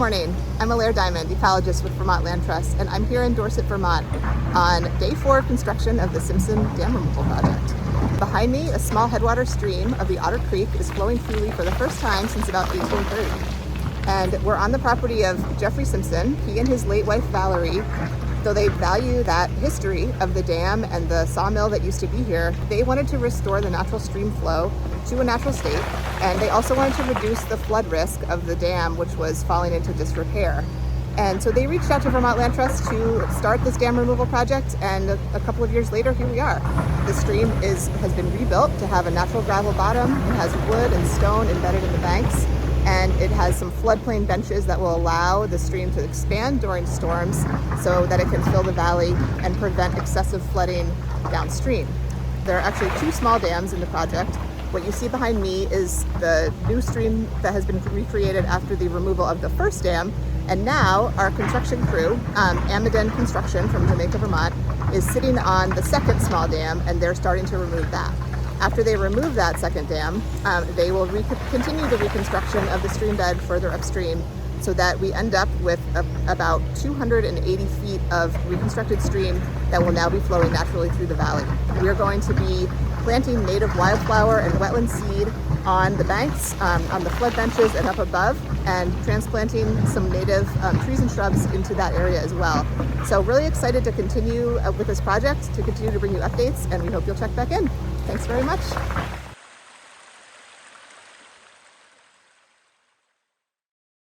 morning. I'm Alaire Diamond, ecologist with Vermont Land Trust, and I'm here in Dorset, Vermont on day 4 of construction of the Simpson Dam Removal Project. Behind me, a small headwater stream of the Otter Creek is flowing freely for the first time since about 1830. And we're on the property of Jeffrey Simpson. He and his late wife Valerie, though they value that history of the dam and the sawmill that used to be here, they wanted to restore the natural stream flow to a natural state, and they also wanted to reduce the flood risk of the dam, which was falling into disrepair. And so they reached out to Vermont Land Trust to start this dam removal project, and a couple of years later, here we are. The stream has been rebuilt to have a natural gravel bottom. It has wood and stone embedded in the banks, and it has some floodplain benches that will allow the stream to expand during storms so that it can fill the valley and prevent excessive flooding downstream. There are actually 2 small dams in the project. What you see behind me is the new stream that has been recreated after the removal of the first dam. And now our construction crew, Amiden Construction from Jamaica, Vermont, is sitting on the second small dam, and they're starting to remove that. After they remove that second dam, they will continue the reconstruction of the stream bed further upstream so that we end up with about 280 feet of reconstructed stream that will now be flowing naturally through the valley. We're going to be planting native wildflower and wetland seed on the banks, on the flood benches and up above, and transplanting some native trees and shrubs into that area as well. So really excited to continue with this project, to continue to bring you updates, and we hope you'll check back in. Thanks very much.